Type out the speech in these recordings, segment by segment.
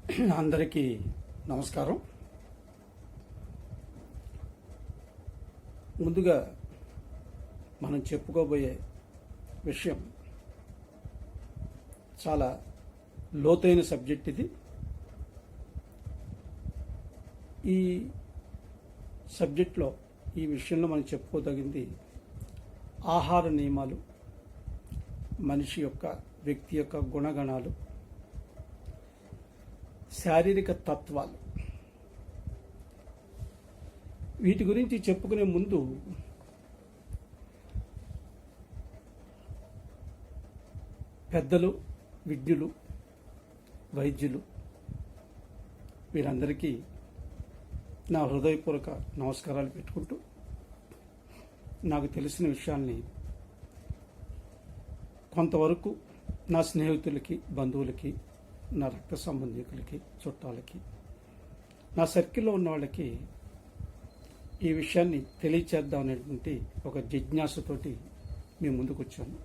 అందరికీ నమస్కారం. ముందుగా మనం చెప్పుకోబోయే విషయం చాలా లోతైన సబ్జెక్ట్. ఇది ఈ సబ్జెక్ట్లో ఈ విషయంలో మనం చెప్పుకోదగింది ఆహార నియమాలు, మనిషి యొక్క వ్యక్తి యొక్క గుణగణాలు, శారీరక తత్వాలు. వీటి గురించి చెప్పుకునే ముందు పెద్దలు, విజ్ఞులు, వైద్యులు వీరందరికీ నా హృదయపూర్వక నమస్కారాలు పెట్టుకుంటూ, నాకు తెలిసిన విషయాల్ని కొంతవరకు నా స్నేహితులకి, బంధువులకి, నా రక్త సంబంధికులకి, చుట్టాలకి, నా సర్కిల్లో ఉన్న వాళ్ళకి ఈ విషయాన్ని తెలియచేద్దాం అనేటువంటి ఒక జిజ్ఞాసతోటి మీ ముందుకు వచ్చాను.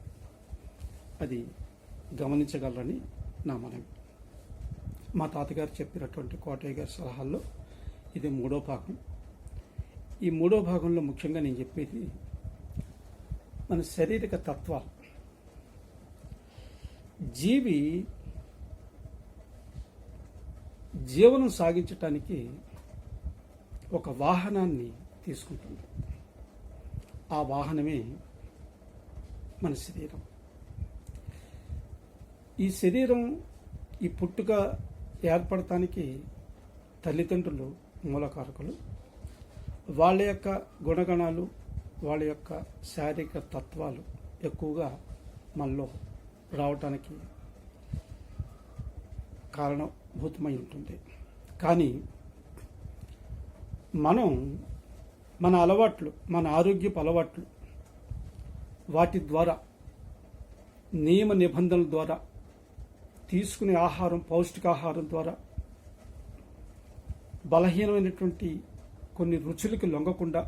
అది గమనించగలరని నా మనవి. మా తాతగారు చెప్పినటువంటి కోటయ్య గారి సలహాల్లో ఇది 3వ భాగం. ఈ 3వ భాగంలో ముఖ్యంగా నేను చెప్పేది మన శారీరక తత్వాలు. జీవి జీవనం సాగించటానికి ఒక వాహనాన్ని తీసుకుంటుంది. ఆ వాహనమే మన శరీరం. ఈ శరీరం, ఈ పుట్టుక ఏర్పడటానికి తల్లిదండ్రులు మూలకారకులు. వాళ్ళ యొక్క గుణగణాలు, వాళ్ళ యొక్క శారీరక తత్వాలు ఎక్కువగా మనలో రావటానికి కారణభూతమై ఉంటుంది. కానీ మనం మన అలవాట్లు, మన ఆరోగ్యపు అలవాట్లు, వాటి ద్వారా, నియమ నిబంధనల ద్వారా, తీసుకునే ఆహారం, పౌష్టికాహారం ద్వారా, బలహీనమైనటువంటి కొన్ని రుచులకు లొంగకుండా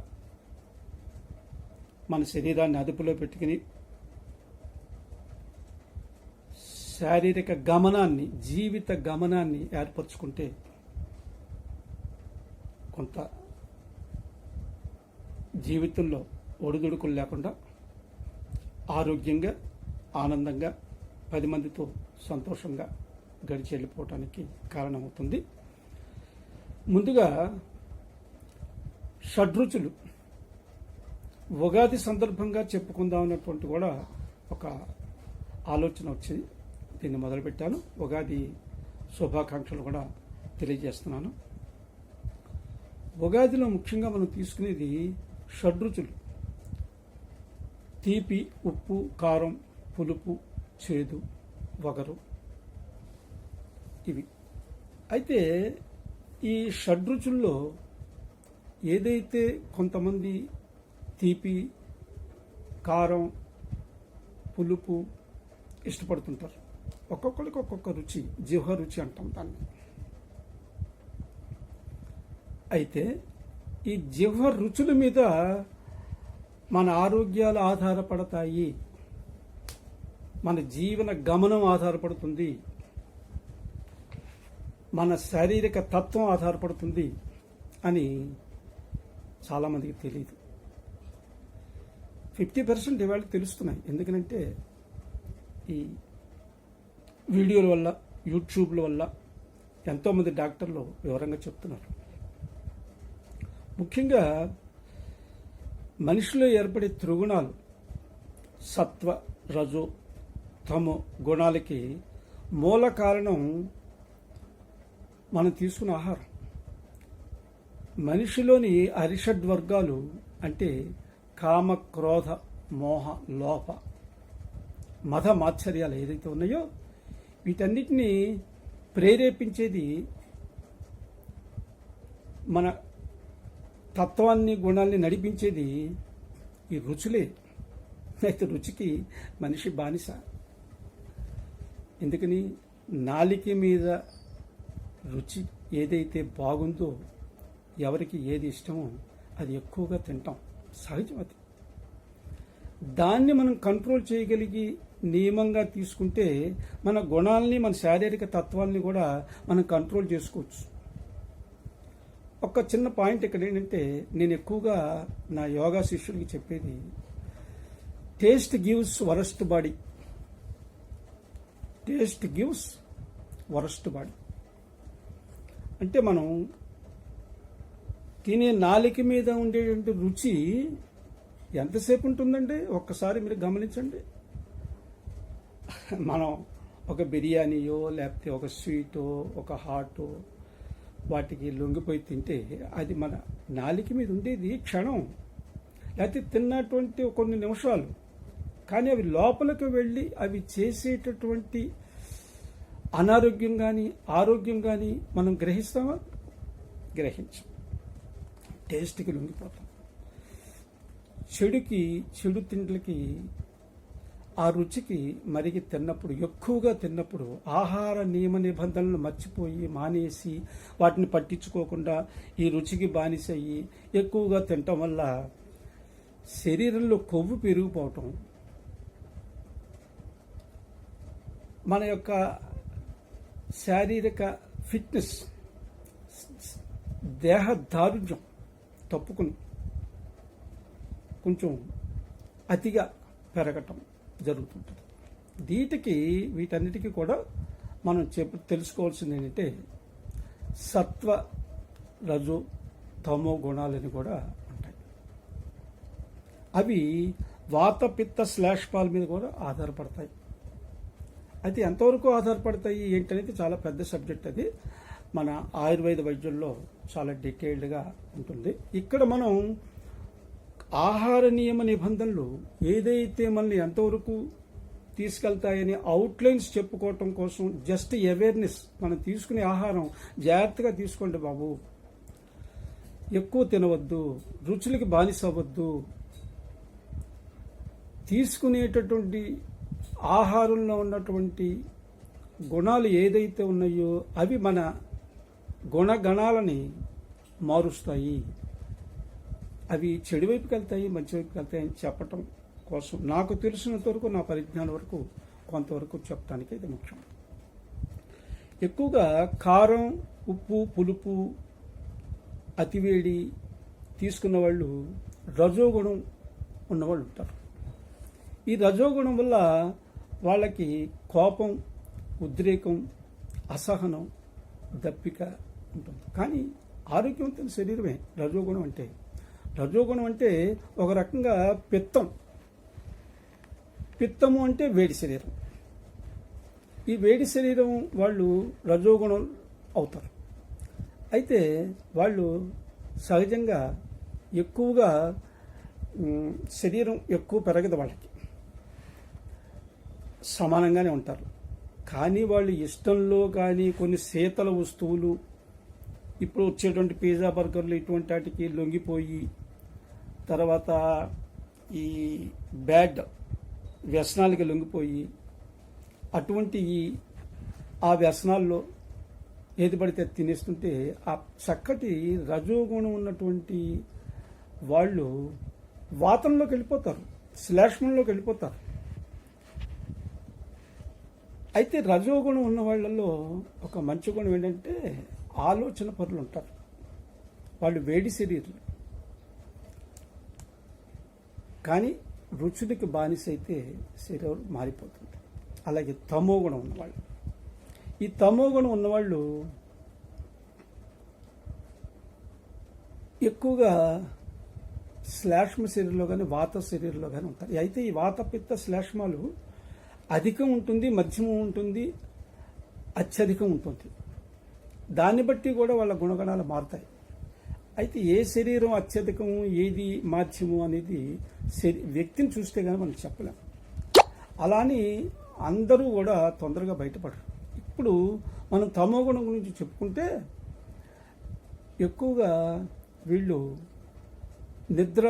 మన శరీరాన్ని అదుపులో పెట్టుకుని శారీరక గమనాన్ని, జీవిత గమనాన్ని ఏర్పరచుకుంటే కొంత జీవితంలో ఒడిదుడుకులు లేకుండా ఆరోగ్యంగా, ఆనందంగా, 10 మందితో సంతోషంగా గడిచి వెళ్ళిపోవటానికి కారణమవుతుంది. ముందుగా షడ్రుచులు ఉగాది సందర్భంగా చెప్పుకుందాం అన్నటువంటి కూడా ఒక ఆలోచన వచ్చింది. దీన్ని మొదలుపెట్టాను. ఉగాది శుభాకాంక్షలు కూడా తెలియజేస్తున్నాను. ఉగాదిలో ముఖ్యంగా మనం తీసుకునేది షడ్రుచులు: తీపి, ఉప్పు, కారం, పులుపు, చేదు, వగరు. ఇవి అయితే ఈ షడ్రుచుల్లో ఏదైతే కొంతమంది తీపి, కారం, పులుపు ఇష్టపడుతుంటారు. ఒక్కొక్కరికి ఒక్కొక్క రుచి, జిహ్వ రుచి అంటాం దాన్ని. అయితే ఈ జిహ్వ రుచుల మీద మన ఆరోగ్యాలు ఆధారపడతాయి, మన జీవన గమనం ఆధారపడుతుంది, మన శారీరక తత్వం ఆధారపడుతుంది అని చాలామందికి తెలియదు. 50% ఇవాళ తెలుస్తున్నాయి. ఎందుకంటే ఈ వీడియోల వల్ల, యూట్యూబ్ల వల్ల ఎంతోమంది డాక్టర్లు వివరంగా చెప్తున్నారు. ముఖ్యంగా మనిషిలో ఏర్పడే త్రిగుణాలు, సత్వ, రజో, తమో గుణాలకి మూల కారణం మనం తీసుకున్న ఆహారం. మనిషిలోని అరిషడ్వర్గాలు అంటే కామ, క్రోధ, మోహ, లోప, మద, మాత్సర్యాలు ఏదైతే ఉన్నాయో వీటన్నిటినీ ప్రేరేపించేది మన తత్వాన్ని, గుణాన్ని నడిపించేది ఈ రుచులే. అయితే రుచికి మనిషి బానిస. ఎందుకని? నాలిక మీద రుచి ఏదైతే బాగుందో, ఎవరికి ఏది ఇష్టమో అది ఎక్కువగా తింటాం. సహజం అది. దాన్ని మనం కంట్రోల్ చేయగలిగి నియమంగా తీసుకుంటే మన గుణాలని, మన శారీరక తత్వాన్ని కూడా మనం కంట్రోల్ చేసుకోవచ్చు. ఒక చిన్న పాయింట్ ఇక్కడ ఏంటంటే, నేను ఎక్కువగా నా యోగా శిష్యులకి చెప్పేది, taste gives worst body. Taste gives worst body అంటే మనం తినే నాలిక మీద ఉండేటువంటి రుచి ఎంతసేపు ఉంటుందండి? ఒక్కసారి మీరు గమనించండి. మనం ఒక బిర్యానీయో లేకపోతే ఒక స్వీటో ఒక హాటో వాటికి లొంగిపోయి తింటే అది మన నాలిక మీద ఉండేది క్షణం, లేకపోతే తిన్నటువంటి కొన్ని నిమిషాలు. కానీ అవి లోపలికి వెళ్ళి అవి చేసేటటువంటి అనారోగ్యం కానీ ఆరోగ్యం కానీ మనం గ్రహిస్తామా? గ్రహించం. టేస్ట్కి లొంగిపోతాం. చెడు తిండ్లకి, ఆ రుచికి మరిగి తిన్నప్పుడు, ఎక్కువగా తిన్నప్పుడు ఆహార నియమ నిబంధనలు మర్చిపోయి మానేసి వాటిని పట్టించుకోకుండా ఈ రుచికి బానిసయ్యి ఎక్కువగా తినటం వల్ల శరీరంలో కొవ్వు పెరిగిపోవటం, మన యొక్క శారీరక ఫిట్నెస్, దేహ దారుఢ్యం తప్పుకుని కొంచెం అతిగా పెరగటం జరుగుతుంటుంది. వీటన్నిటికీ కూడా మనం తెలుసుకోవాల్సింది ఏంటంటే, సత్వ, రజో, తమో గుణాలని కూడా ఉంటాయి. అవి వాత, పిత్త, శ్లేష్మాల మీద కూడా ఆధారపడతాయి. అయితే ఎంతవరకు ఆధారపడతాయి ఏంటనేది చాలా పెద్ద సబ్జెక్ట్. అది మన ఆయుర్వేద వైద్యంలో చాలా డీటెయిల్డ్గా ఉంటుంది. ఇక్కడ మనం ఆహార నియమ నిబంధనలు ఏదైతే మనల్ని ఎంతవరకు తీసుకెళ్తాయని అవుట్లైన్స్ చెప్పుకోవటం కోసం జస్ట్ అవేర్నెస్. మనం తీసుకునే ఆహారం జాగ్రత్తగా తీసుకోండి బాబు, ఎక్కువ తినవద్దు, రుచులకి బానిస అవ్వద్దు, తీసుకునేటటువంటి ఆహారంలో ఉన్నటువంటి గుణాలు ఏదైతే ఉన్నాయో అవి మన గుణగణాలని మారుస్తాయి. అవి చెడు వైపుకి వెళ్తాయి, మంచి వైపుకి వెళ్తాయి అని చెప్పటం కోసం నాకు తెలిసినంత వరకు, నా పరిజ్ఞానం వరకు కొంతవరకు చెప్పడానికి ఇది ముఖ్యం. ఎక్కువగా కారం, ఉప్పు, పులుపు, అతివేడి తీసుకున్న వాళ్ళు రజోగుణం ఉన్నవాళ్ళు ఉంటారు. ఈ రజోగుణం వల్ల వాళ్ళకి కోపం, ఉద్రేకం, అసహనం, దప్పిక ఉంటుంది. కానీ ఆరోగ్యవంతమైన శరీరమే రజోగుణం అంటే. రజోగుణం అంటే ఒక రకంగా పిత్తము అంటే వేడి శరీరం. ఈ వేడి శరీరం వాళ్ళు రజోగుణం అవుతారు. అయితే వాళ్ళు సహజంగా ఎక్కువగా శరీరం ఎక్కువ పెరగదు, వాళ్ళకి సమానంగానే ఉంటారు. కానీ వాళ్ళు ఇష్టంలో కానీ కొన్ని శీతల వస్తువులు, ఇప్పుడు వచ్చేటువంటి పిజ్జా, బర్గర్లు ఇటువంటి వాటికి లొంగిపోయి, తర్వాత ఈ బ్యాడ్ వ్యసనాలకి లొంగిపోయి, అటువంటి ఆ వ్యసనాల్లో ఏది పడితే తినేస్తుంటే ఆ చక్కటి రజోగుణం ఉన్నటువంటి వాళ్ళు వాతంలోకి వెళ్ళిపోతారు, శ్లేష్మంలోకి వెళ్ళిపోతారు. అయితే రజోగుణం ఉన్న వాళ్ళల్లో ఒక మంచి గుణం ఏంటంటే ఆలోచన పరులు ఉంటారు. వాళ్ళు వేడి శరీరం, కానీ రుచులకి బానిస అయితే శరీరం మారిపోతుంది. అలాగే తమో గుణం ఉన్నవాళ్ళు, ఈ తమో గుణం ఉన్నవాళ్ళు ఎక్కువగా శ్లేష్మ శరీరంలో కానీ వాత శరీరంలో కానీ ఉంటారు. అయితే ఈ వాత, పిత్త, శ్లేష్మాలు అధికం ఉంటుంది, మధ్యమం ఉంటుంది, అత్యధికం ఉంటుంది. దాన్ని బట్టి కూడా వాళ్ళ గుణగణాలు మారుతాయి. అయితే ఏ శరీరం అత్యధికం, ఏది మాధ్యమం అనేది వ్యక్తిని చూస్తే కానీ మనం చెప్పలేం. అలాని అందరూ కూడా తొందరగా బయటపడరు. ఇప్పుడు మనం తమో గుణం గురించి చెప్పుకుంటే ఎక్కువగా వీళ్ళు నిద్ర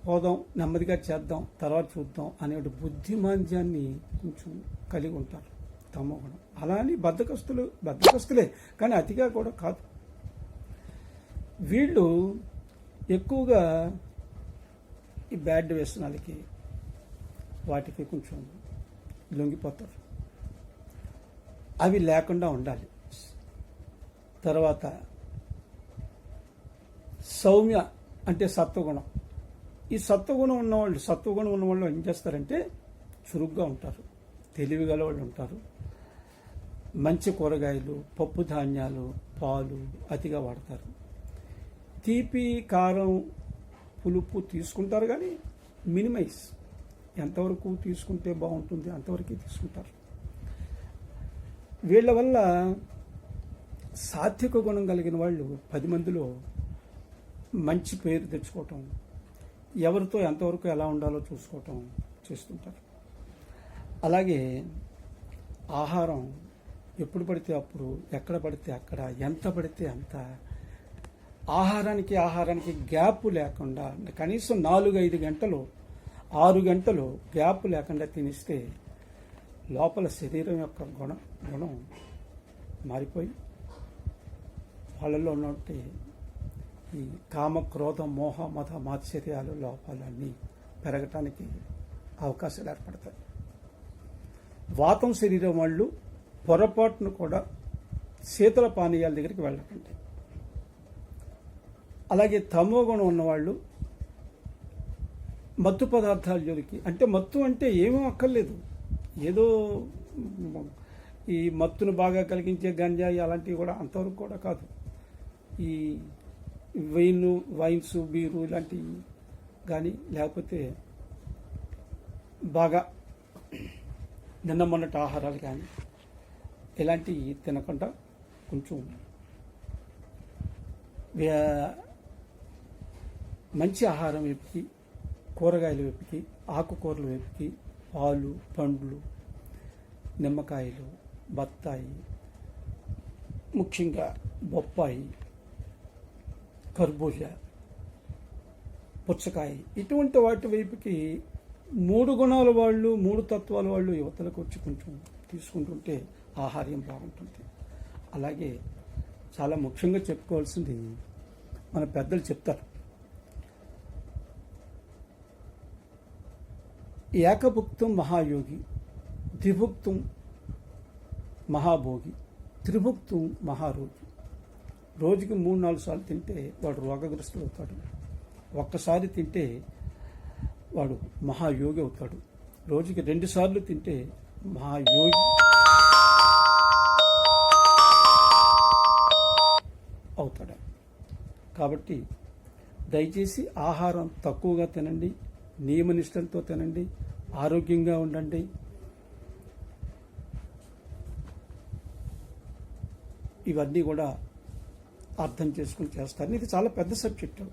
పోదాం, నెమ్మదిగా చేద్దాం, తర్వాత చూద్దాం అనే బుద్ధిమాంద్యాన్ని కొంచెం కలిగి ఉంటారు తమో గుణం. అలా అని బద్ధకస్తులే, కానీ అతిగా కూడా కాదు. వీళ్ళు ఎక్కువగా ఈ బ్యాడ్ వ్యసనాలకి వాటికి కొంచెం లొంగిపోతారు. అవి లేకుండా ఉండాలి. తర్వాత సౌమ్య అంటే సత్వగుణం. ఈ సత్వగుణం ఉన్నవాళ్ళు ఏం చేస్తారంటే చురుగ్గా ఉంటారు, తెలివి గల వాళ్ళు ఉంటారు. మంచి కూరగాయలు, పప్పు ధాన్యాలు, పాలు అతిగా వాడతారు. తీపి, కారం, పులుపు తీసుకుంటారు, కానీ మినిమైజ్, ఎంతవరకు తీసుకుంటే బాగుంటుంది అంతవరకు తీసుకుంటారు. వీళ్ళ వల్ల సాత్విక గుణం కలిగిన వాళ్ళు 10 మందిలో మంచి పేరు తెచ్చుకోవటం, ఎవరితో ఎంతవరకు ఎలా ఉండాలో చూసుకోవటం చేస్తుంటారు. అలాగే ఆహారం ఎప్పుడు పడితే అప్పుడు, ఎక్కడ పడితే అక్కడ, ఎంత పడితే అంత, ఆహారానికి గ్యాప్ లేకుండా కనీసం 4-5 గంటలు 6 గంటలు గ్యాప్ లేకుండా తినిస్తే లోపల శరీరం యొక్క గుణం మారిపోయి వాళ్ళలో ఉన్నట్టు ఈ కామ, క్రోధ, మోహ, మత, మాత్సర్యాలు, లోపాలన్నీ పెరగటానికి అవకాశాలు ఏర్పడతాయి. వాతం శరీరం వాళ్ళు పొరపాటును కూడా శీతల పానీయాల దగ్గరికి వెళ్ళకండి. అలాగే తమో గుణం ఉన్నవాళ్ళు మత్తు పదార్థాల జోలికి, అంటే మత్తు అంటే ఏమీ అక్కర్లేదు, ఏదో ఈ మత్తును బాగా కలిగించే గంజాయి అలాంటివి కూడా అంతవరకు కూడా కాదు. ఈ వైన్స్, బీరు ఇలాంటివి కానీ, లేకపోతే బాగా నిన్న మొన్నటి ఆహారాలు కానీ ఇలాంటివి తినకుండా కొంచెం మంచి ఆహారం వైపుకి, కూరగాయల వైపుకి, ఆకుకూరల వైపుకి, పాలు, పండ్లు, నిమ్మకాయలు, బత్తాయి, ముఖ్యంగా బొప్పాయి, కర్బూజా, పుచ్చకాయ, ఇటువంటి వాటి వైపుకి 3 గుణాల వాళ్ళు, 3 తత్వాల వాళ్ళు యువతలకు వచ్చి కొంచెం తీసుకుంటుంటే ఆహార్యం బాగుంటుంది. అలాగే చాలా ముఖ్యంగా చెప్పుకోవాల్సింది మన పెద్దలు చెప్తారు, ఏకభుక్తం మహాయోగి, ద్విభుక్తం మహాభోగి, త్రిభుక్తం మహారోగి. రోజుకి 3-4 సార్లు తింటే వాడు రోగగ్రస్తుడు అవుతాడు. ఒక్కసారి తింటే వాడు మహాయోగి అవుతాడు. రోజుకి 2 సార్లు తింటే మహాయోగి అవుతాడు. కాబట్టి దయచేసి ఆహారం తక్కువగా తినండి, నియమనిష్టలతో తినండి, ఆరోగ్యంగా ఉండండి. ఇవన్నీ కూడా అర్థం చేసుకుని చేస్తారు. ఇది చాలా పెద్ద సబ్జెక్టు,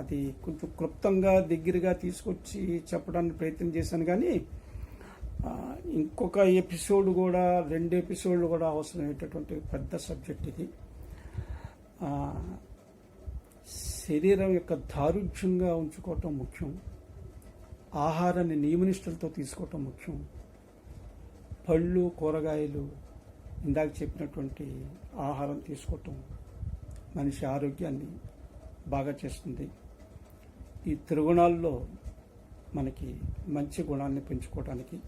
అది కొంచెం క్లుప్తంగా దగ్గరగా తీసుకొచ్చి చెప్పడానికి ప్రయత్నం చేశాను, కానీ ఇంకొక ఎపిసోడ్ కూడా 2 ఎపిసోడ్లు కూడా అవసరమయ్యేటటువంటి పెద్ద సబ్జెక్ట్ ఇది. శరీరం యొక్క దారుఢ్యంగా ఉంచుకోవటం ముఖ్యం, ఆహారాన్ని నియమనిష్టలతో తీసుకోవటం ముఖ్యం. పళ్ళు, కూరగాయలు, ఇందాక చెప్పినటువంటి ఆహారం తీసుకోవటం మనిషి ఆరోగ్యాన్ని బాగా చేస్తుంది. ఈ త్రిగుణాల్లో మనకి మంచి గుణాన్ని పెంచుకోవడానికి,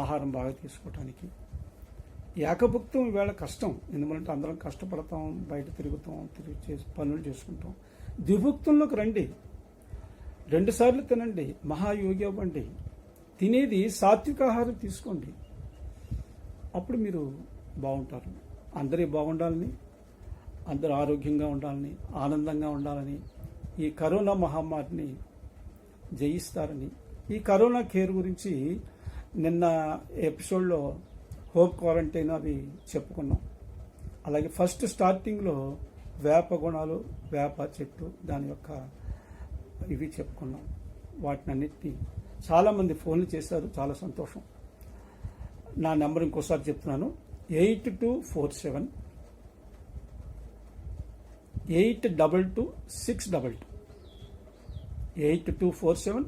ఆహారం బాగా తీసుకోవటానికి. ఏకభుక్తం ఈవేళ కష్టం, ఎందుకంటే అందరం కష్టపడతాం, బయట తిరుగుతాం, పనులు చేసుకుంటాం. ద్విభుక్తంలోకి రండి, 2 సార్లు తినండి, మహాయోగి అవ్వండి. తినేది సాత్విక ఆహారం తీసుకోండి, అప్పుడు మీరు బాగుంటారు. అందరూ బాగుండాలని, అందరూ ఆరోగ్యంగా ఉండాలని, ఆనందంగా ఉండాలని, ఈ కరోనా మహమ్మారిని జయిస్తారని. ఈ కరోనా కేర్ గురించి నిన్న ఎపిసోడ్లో హోమ్ క్వారంటైన్ అవి చెప్పుకున్నాం. అలాగే ఫస్ట్ స్టార్టింగ్లో వేప గుణాలు, వేప చెట్టు, దాని యొక్క ఇవి చెప్పుకున్నాం. వాటిని అన్నిటినీ చాలామంది ఫోన్లు చేశారు, చాలా సంతోషం. నా నెంబర్ ఇంకోసారి చెప్తున్నాను, 8247 822 622, 8247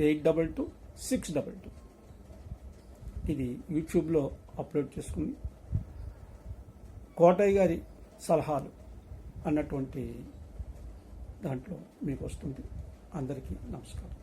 822 622. ఇది యూట్యూబ్లో అప్లోడ్ చేసుకుని కోటయ్య గారి సలహాలు అన్నటువంటి దాంట్లో మీకు వస్తుంది. అందరికీ నమస్కారం.